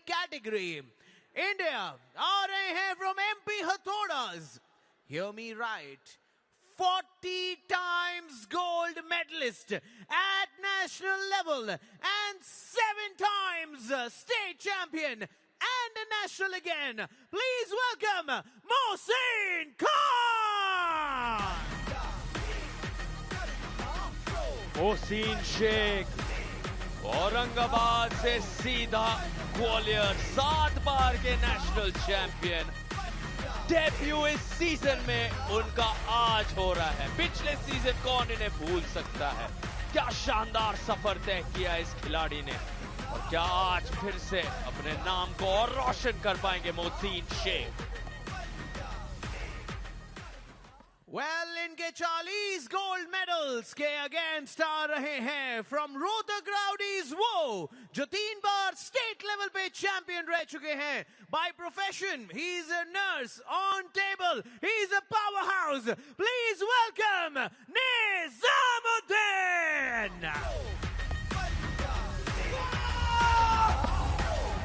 weight category. India are here from MP Hathodas. Hear me right. 40 times gold medalist at national level and 7 times state champion and national again. Please welcome Mohsin Khan. Mohsin Sheikh Aurangabad से सीधा ग्वालियर 7 बार के national champion. Debut इस season में उनका आज हो रहा है। पिछले सीजन कौन इन्हें भूल सकता है। क्या शानदार सफर तय किया इस खिलाड़ी ने और क्या आज फिर से अपने नाम को और रोशन कर पाएंगे मोहसिन शेख। Well, इनके 40 गोल्ड मेडल्स के अगेंस्ट आ रहे हैं फ्रॉम रोहतक राउडीज वो जो 3 बार स्टेट लेवल पे चैंपियन रह चुके हैं। By profession he is a nurse, on table he is a power house. Please welcome Nizamuddin.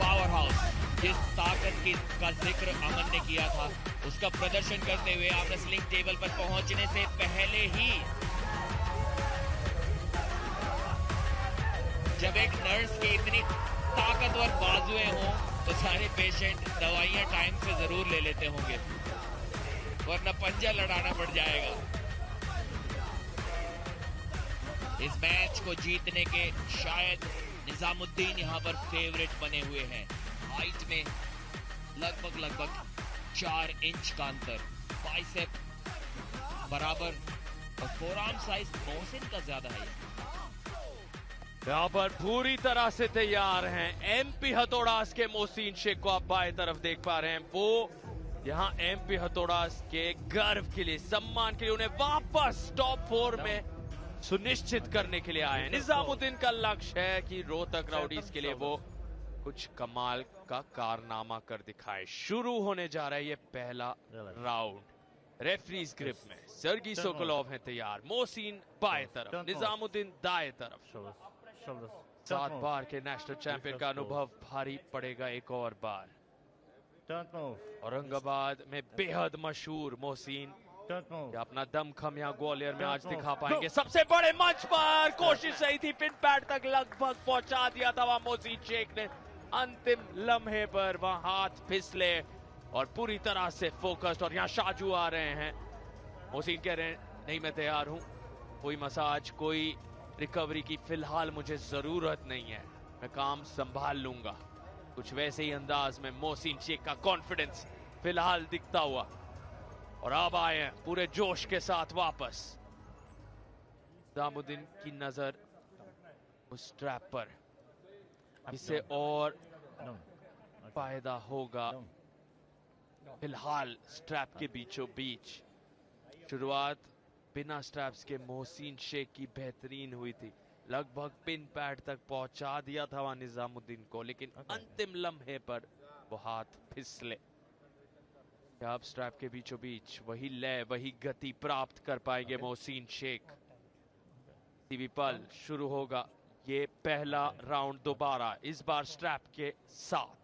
Power house, जिस ताकत का जिक्र अमन ने किया था उसका प्रदर्शन करते हुए आप रेसलिंग टेबल पर पहुंचने से पहले ही जब एक नर्स के इतनी ताकतवर बाजुएं हों तो सारे पेशेंट दवाइयां टाइम से जरूर ले लेते होंगे वरना पंजा लड़ाना पड़ जाएगा। इस मैच को जीतने के शायद निजामुद्दीन यहां पर फेवरेट बने हुए हैं। हाइट में लगभग 4 इंच का अंतर, बाइसेप बराबर और फोरआर्म साइज मोहसिन का ज्यादा है। यहाँ पर पूरी तरह से तैयार हैं एमपी हथौड़ास के मोहसिन शेख को आप बाएं तरफ देख पा रहे हैं। वो यहाँ एमपी हथौड़ास के गर्व के लिए, सम्मान के लिए उन्हें वापस टॉप 4 में सुनिश्चित करने के लिए आए हैं। निजामुद्दीन का लक्ष्य है कि रोहतक राउडीज के लिए वो कुछ कमाल का कारनामा कर दिखाए। शुरू होने जा रहा है ये पहला राउंड। रेफरीज ग्रिप में सर्गी सोकोलोव है तैयार। मोहसिन बाएं तरफ, निजामुद्दीन दाएं तरफ। 7 बार के नेशनल चैंपियन का अनुभव भारी पड़ेगा एक और बार। औरंगाबाद में बेहद मशहूर मोहसिन अपना दमखम यहाँ ग्वालियर में आज दिखा पाएंगे। सबसे बड़े मंच पर कोशिश सही थी, पिन पैड तक लगभग पहुंचा दिया था वहां मोहसिन शेख ने। अंतिम लम्हे पर वहां हाथ फिसले और पूरी तरह से फोकस्ड। और यहाँ शाजू आ रहे हैं। मोहसिन कह रहे हैं नहीं मैं तैयार हूं, कोई मसाज कोई रिकवरी की फिलहाल मुझे जरूरत नहीं है, मैं काम संभाल लूंगा। कुछ वैसे ही अंदाज में मोहसिन शेख का कॉन्फिडेंस फिलहाल दिखता हुआ। और अब आए हैं पूरे जोश के साथ वापस। निजामुद्दीन की नजर उस स्ट्रैप पर, इससे और फायदा होगा। फिलहाल स्ट्रैप के बीचों बीच शुरुआत बिना स्ट्रैप्स के मोहसिन शेख की बेहतरीन हुई थी। लगभग पिन पैड तक पहुंचा दिया था वहां निजामुद्दीन को, लेकिन अंतिम लम्हे पर वो हाथ फिसले। अब स्ट्रैप के बीचों बीच वही लय वही गति प्राप्त कर पाएंगे मोहसिन शेख। टीवी पल शुरू होगा ये पहला राउंड दोबारा, इस बार स्ट्रैप के साथ।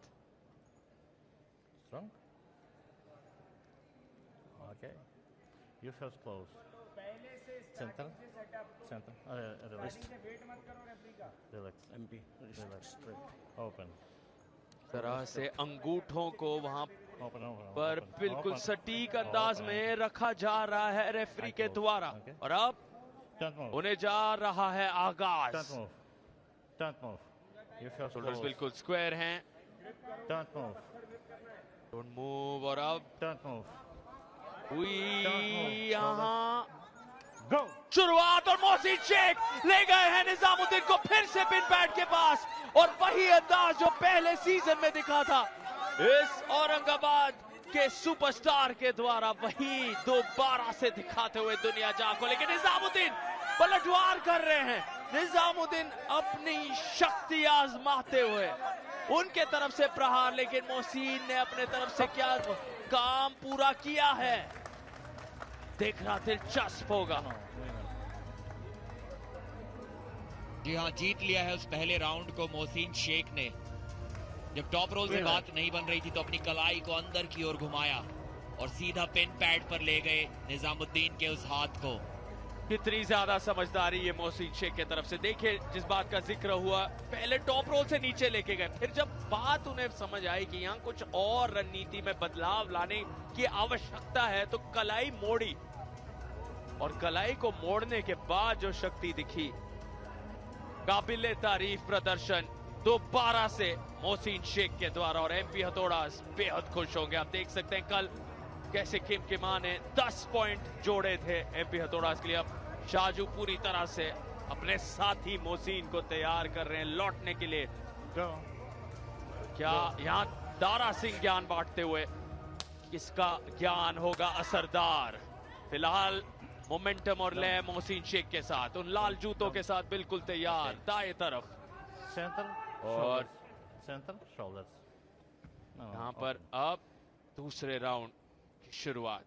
Okay. You first close. Center. Relax. Relax. MP. Relax. Straight. Open. तरह से अंगूठों को वहां पर बिल्कुल सटीक अंदाज में रखा जा रहा है रेफरी के द्वारा। और अब उन्हें जा रहा है आगाज। शोल्डर्स बिल्कुल स्क्वायर हैं। Don't move. और अब यहाँ शुरुआत और मोहसिन शेख ले गए हैं निजामुद्दीन को फिर से पिन पैड के पास। और वही अंदाज जो पहले सीजन में दिखा था इस औरंगाबाद के सुपरस्टार के द्वारा, वही दोबारा से दिखाते हुए दुनिया जहां को। लेकिन निजामुद्दीन पलटवार कर रहे हैं। निजामुद्दीन अपनी शक्ति आजमाते हुए उनके तरफ से प्रहार, लेकिन मोहसिन ने अपने तरफ से क्या काम पूरा किया है देखना दिलचस्प होगा। जी हाँ, जीत लिया है उस पहले राउंड को मोहसिन शेख ने। जब टॉप रोल से बात नहीं बन रही थी तो अपनी कलाई को अंदर की ओर घुमाया और सीधा पिन पैड पर ले गए निजामुद्दीन के उस हाथ को। कितनी ज्यादा समझदारी ये मोहसिन शेख की तरफ से। देखिए जिस बात का जिक्र हुआ, पहले टॉप रोल से नीचे लेके गए, फिर जब बात उन्हें समझ आई कि यहाँ कुछ और रणनीति में बदलाव लाने की आवश्यकता है तो कलाई मोड़ी, और कलाई को मोड़ने के बाद जो शक्ति दिखी, काबिले तारीफ प्रदर्शन दोबारा से मोहसिन शेख के द्वारा। और एमपी हथौड़ा बेहद खुश होंगे। आप देख सकते हैं कल कैसे किमकिमा ने 10 पॉइंट जोड़े थे एमपी हथौड़ा के लिए। अब शाजू पूरी तरह से अपने साथी मोहसिन को तैयार कर रहे हैं लौटने के लिए। क्या यहाँ दारा सिंह ज्ञान बांटते हुए, किसका ज्ञान होगा असरदार? फिलहाल मोमेंटम और लय मोहसिन शेख के साथ, उन लाल जूतों के साथ बिल्कुल तैयार दाएं तरफ। और यहाँ पर अब दूसरे राउंड की शुरुआत।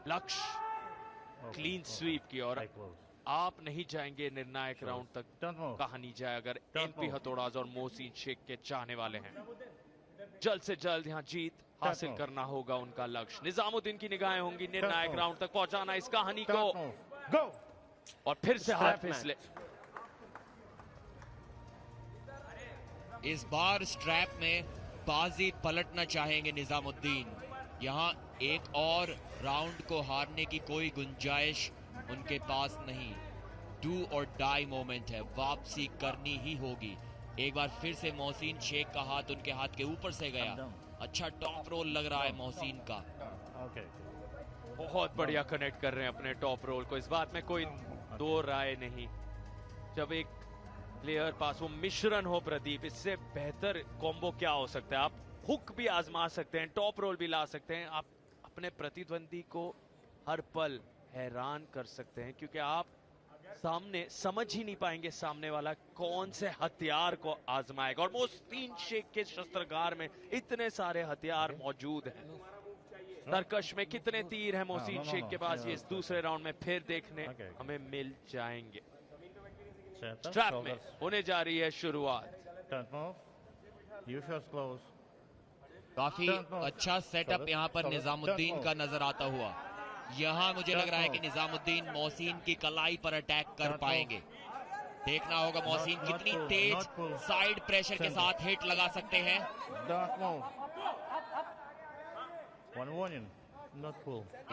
लक्ष्य क्लीन स्वीप की, और आप नहीं जाएंगे निर्णायक राउंड तक, कहा नहीं जाए अगर एमपी हथौड़ाज और मोहसिन शेख के चाहने वाले हैं। जल्द से जल्द यहाँ जीत हासिल करना होगा उनका लक्ष्य। निजामुद्दीन की निगाहें होंगी निर्णायक राउंड तक पहुंचाना इस कहानी को। और फिर से हाथ फिसले। इस बार स्ट्रैप में बाजी पलटना चाहेंगे निजामुद्दीन। यहाँ एक और राउंड को हारने की कोई गुंजाइश उनके पास नहीं। डू और डाई मोमेंट है, वापसी करनी ही होगी। एक बार फिर से मोहसिन शेख का हाथ उनके हाथ के ऊपर से गया। अच्छा टॉप रोल लग रहा है मोहसिन का। बहुत बढ़िया कनेक्ट कर रहे हैं अपने टॉप रोल को, इस बात में कोई दो राय नहीं। जब एक प्लेयर पास वो मिश्रण हो प्रदीप, इससे बेहतर कॉम्बो क्या हो सकता है? आप हुक भी आजमा सकते हैं, टॉप रोल भी ला सकते हैं, आप अपने प्रतिद्वंदी को हर पल हैरान कर सकते हैं, क्योंकि आप सामने समझ ही नहीं पाएंगे सामने वाला कौन से हथियार को आजमाएगा। और मोहसिन शेख के शस्त्रागार में इतने सारे हथियार मौजूद हैं। तरकश में कितने तीर हैं मोहसिन शेख के पास, ये इस दूसरे राउंड में फिर देखने हमें मिल जाएंगे। स्ट्रैप में होने जा रही है शुरुआत। काफी अच्छा सेटअप यहाँ पर निजामुद्दीन का नजर आता हुआ। यहाँ मुझे लग रहा है कि निजामुद्दीन मोहसिन की कलाई पर अटैक कर पाएंगे। देखना होगा मोहसिन कितनी तेज साइड प्रेशर के साथ हिट लगा सकते हैं।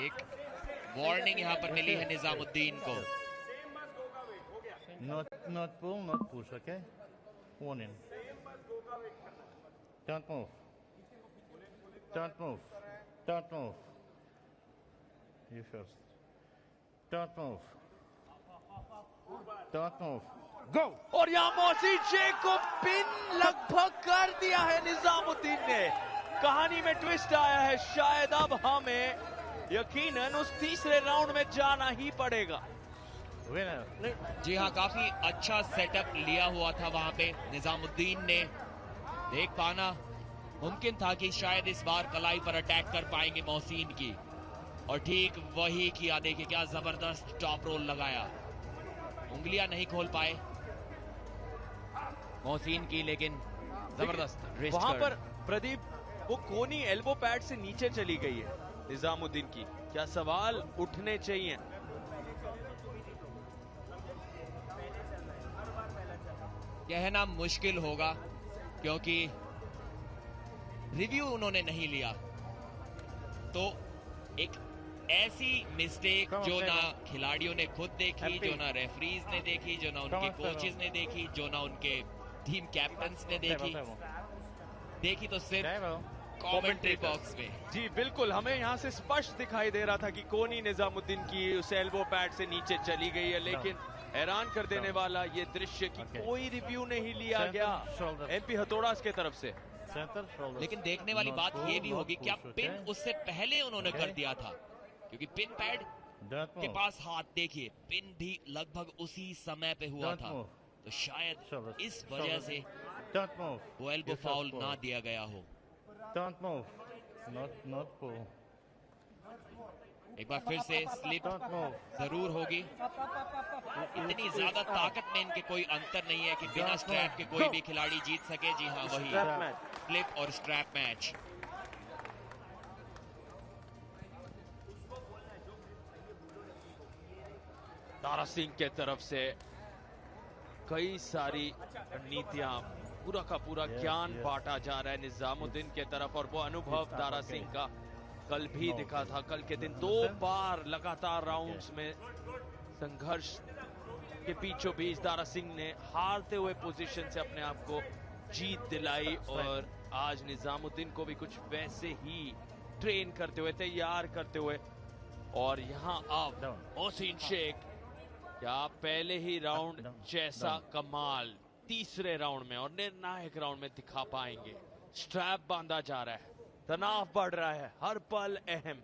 एक वार्निंग यहाँ पर मिली है निजामुद्दीन को। Not pull, not push, okay? Warning. Don't move. Don't move. Don't move. You first. Don't move. Don't move. Go! और यहाँ मोहसिन शेख को पिन लगभग कर दिया है निजामुद्दीन ने। कहानी में ट्विस्ट आया है, शायद अब हमें यकीनन उस तीसरे राउंड में जाना ही पड़ेगा। जी हाँ, काफी अच्छा सेटअप लिया हुआ था वहां पे निजामुद्दीन ने। देख पाना मुमकिन था कि शायद इस बार कलाई पर अटैक कर पाएंगे मोहसिन की, और ठीक वही किया। देखिए क्या जबरदस्त टॉप रोल लगाया। उंगलियां नहीं खोल पाए मोहसिन की, लेकिन जबरदस्त रिस्ट वहां पर प्रदीप वो कोनी एल्बो पैड से नीचे चली गई है निजामुद्दीन की। क्या सवाल उठने चाहिए? कहना मुश्किल होगा, क्योंकि रिव्यू उन्होंने नहीं लिया। तो एक ऐसी मिस्टेक जो ना खिलाड़ियों ने खुद देखी, जो ना रेफरीज ने देखी, जो ना उनके कोचेस ने देखी, जो ना उनके टीम कैप्टन्स ने देखी तो सिर्फ कमेंट्री बॉक्स में। जी बिल्कुल, हमें यहाँ से स्पष्ट दिखाई दे रहा था कि कोनी निजामुद्दीन की उस एल्बो पैड से नीचे चली गई है, लेकिन हैरान कर देने वाला ये दृश्य कि कोई रिव्यू नहीं लिया गया एमपी हथौड़ा की तरफ से। लेकिन देखने वाली बात ये भी होगी क्या पिन उससे पहले उन्होंने कर दिया था, क्योंकि पिन पैड के पास हाथ देखिए, पिन भी लगभग उसी समय पे हुआ था। तो शायद इस वजह से वो एल्बो फाउल ना दिया गया हो। Don't move. Not pull. एक बार फिर से स्लिप Don't move. जरूर होगी। इतनी ज्यादा ताकत में इनके कोई अंतर नहीं है कि बिना स्ट्रैप के कोई भी खिलाड़ी जीत सके। जी हाँ, वही स्लिप और स्ट्रैप मैच। दारा सिंह के तरफ से कई सारी नीतियां, पूरा का पूरा ज्ञान बांटा जा रहा है निजामुद्दीन के तरफ, और वो अनुभव दारा सिंह का कल भी दिखा था। कल के दिन 2 बार लगातार राउंड्स में संघर्ष के बीचों बीच दारा सिंह ने हारते हुए पोजीशन से अपने आप को जीत दिलाई, और आज निजामुद्दीन को भी कुछ वैसे ही ट्रेन करते हुए, तैयार करते हुए। और यहाँ अब मोहसिन शेख क्या पहले ही राउंड जैसा कमाल तीसरे राउंड में और निर्णायक राउंड में दिखा पाएंगे? स्ट्रैप बांधा जा रहा है, तनाव बढ़ रहा है, हर पल अहम।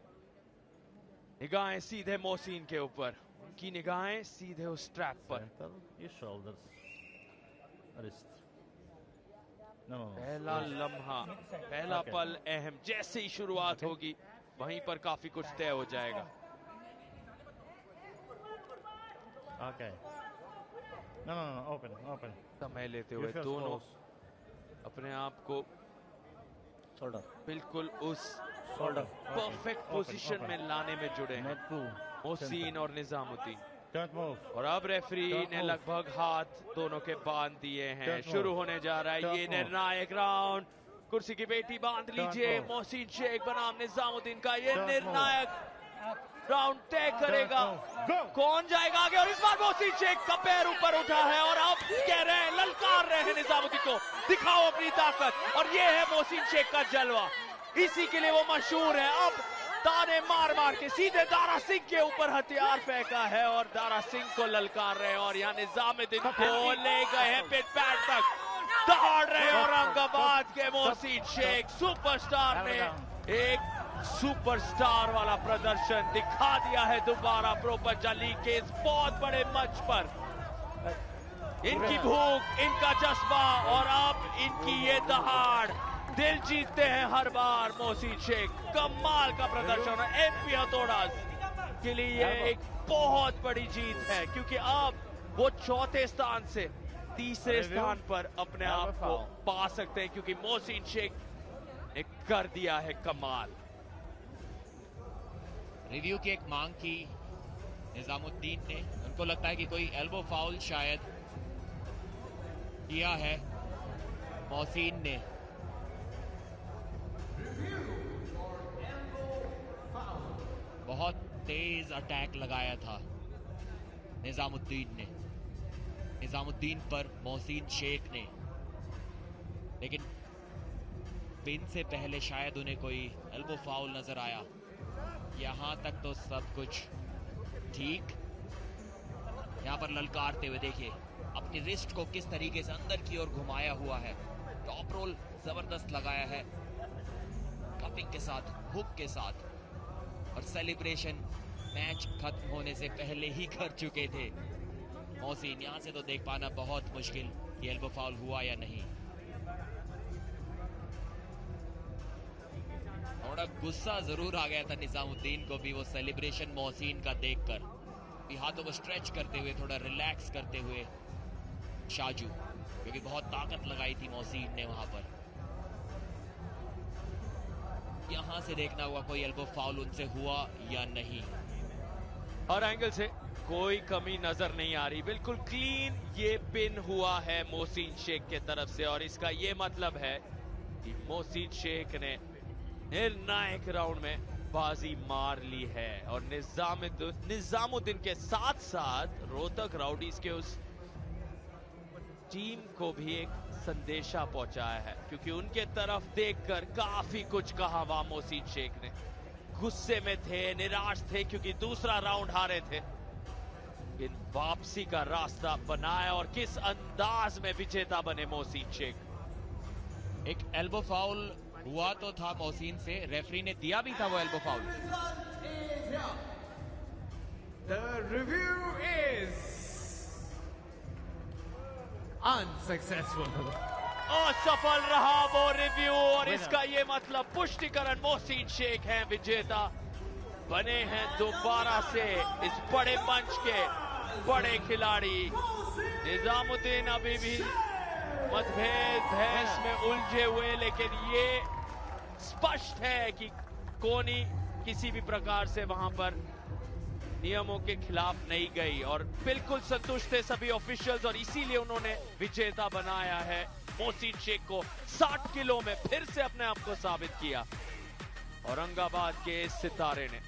निगाहें सीधे मोहसिन के ऊपर, उनकी निगाहें सीधे उस स्ट्रैप पर। Center, your shoulders. Wrist. No. पहला लम्हा, पहला Okay. पल अहम। जैसे ही शुरुआत होगी वहीं पर काफी कुछ तय हो जाएगा। Okay. No. Open. समय लेते You हुए feel दोनों close. अपने आप को Shoulder. बिल्कुल उस Shoulder. Perfect Open, position open. में लाने में जुड़े हैं Net pull. मोहसिन और निजामुद्दीन। Don't move. और अब रेफरी Don't ने move. लगभग हाथ दोनों के बांध दिए हैं। Don't move. शुरू होने जा रहा है Don't ये move. निर्णायक राउंड। कुर्सी की पेटी बांध लीजिए। move. मोहसिन शेख बनाम निजामुद्दीन का ये Don't निर्णायक राउंड तय करेगा Don't move. Go. कौन जाएगा आगे। और इस बार मोहसिन शेख का पैर ऊपर उठा है और अब कह रहे हैं, ललकार रहे हैं निजामुद्दीन को, दिखाओ अपनी ताकत। और ये है मोहसिन शेख का जलवा, इसी के लिए वो मशहूर है। अब ताने मार मार के सीधे दारा सिंह के ऊपर हथियार फेंका है और दारा सिंह को ललकार रहे हैं। और यहाँ निजामुद्दीन को ले गए हैं पिट पैड तक, दहाड़ रहे हैं औरंगाबाद के मोहसिन शेख। सुपरस्टार ने एक सुपरस्टार वाला प्रदर्शन दिखा दिया है दोबारा प्रो पंजाब लीग के इस बहुत बड़े मंच पर। इनकी भूख, इनका जज्बा और अब इनकी ये दहाड़, दिल जीतते हैं हर बार मोहसिन शेख। कमाल का प्रदर्शन है। एमपी हथौड़ा के लिए ये एक बहुत बड़ी जीत है, क्योंकि अब वो चौथे स्थान से तीसरे स्थान पर अपने आप को पा सकते हैं, क्योंकि मोहसिन शेख ने कर दिया है कमाल। रिव्यू की एक मांग की निजामुद्दीन ने। उनको लगता है कि कोई एल्बो फाउल शायद किया है मोहसिन ने। बहुत तेज अटैक लगाया था निजामुद्दीन ने, निजामुद्दीन पर मोहसिन शेख ने, लेकिन पिन से पहले शायद उन्हें कोई एल्बो फाउल नजर आया। यहां तक तो सब कुछ ठीक। यहां पर ललकारते हुए देखिए अपनी रिस्ट को किस तरीके से अंदर की ओर घुमाया हुआ है। टॉप रोल जबरदस्त लगाया है, कपिंग के साथ, हुक के साथ। और सेलिब्रेशन मैच खत्म होने से पहले ही कर चुके थे मोहसिन। यहां से तो देख पाना बहुत मुश्किल कि एल्बो फाउल हुआ या नहीं। थोड़ा गुस्सा जरूर आ गया था निजामुद्दीन को भी वो सेलिब्रेशन मोहसिन का देखकर। हाथों को स्ट्रेच करते हुए, थोड़ा रिलैक्स करते हुए शाजू, क्योंकि बहुत ताकत लगाई थी मोहसिन ने वहां पर। यहां से देखना हुआ कोई एल्बो फाउल उनसे हुआ या नहीं। हर एंगल से कोई कमी नजर नहीं आ रही, बिल्कुल क्लीन ये पिन हुआ है मोहसिन शेख के तरफ से। और इसका ये मतलब है कि मोहसिन शेख ने निर्णायक राउंड में बाजी मार ली है और निजामुद्दीन के साथ साथ रोहतक राउडीज के उस टीम को भी एक संदेशा पहुंचाया है, क्योंकि उनके तरफ देखकर काफी कुछ कहा वहां मोहसिन शेख ने। गुस्से में थे, निराश थे, क्योंकि दूसरा राउंड हारे थे। इन वापसी का रास्ता बनाया और किस अंदाज में विजेता बने मोहसिन शेख। एक एल्बो फाउल हुआ तो था मोहसिन से, रेफरी ने दिया भी था वो elbow foul. The review is unsuccessful. असफल रहा वो रिव्यू और इसका ये मतलब पुष्टिकरण मोहसिन शेख हैं विजेता। बने हैं दोबारा से इस बड़े मंच के बड़े खिलाड़ी। निजामुद्दीन अभी भी मतभेद बहस में उलझे हुए, लेकिन ये स्पष्ट है कि कोनी किसी भी प्रकार से वहां पर नियमों के खिलाफ नहीं गई और बिल्कुल संतुष्ट थे सभी ऑफिशियल्स, और इसीलिए उन्होंने विजेता बनाया है मोहसिन शेख को। 60 किलो में फिर से अपने आप को साबित किया औरंगाबाद के इस सितारे ने।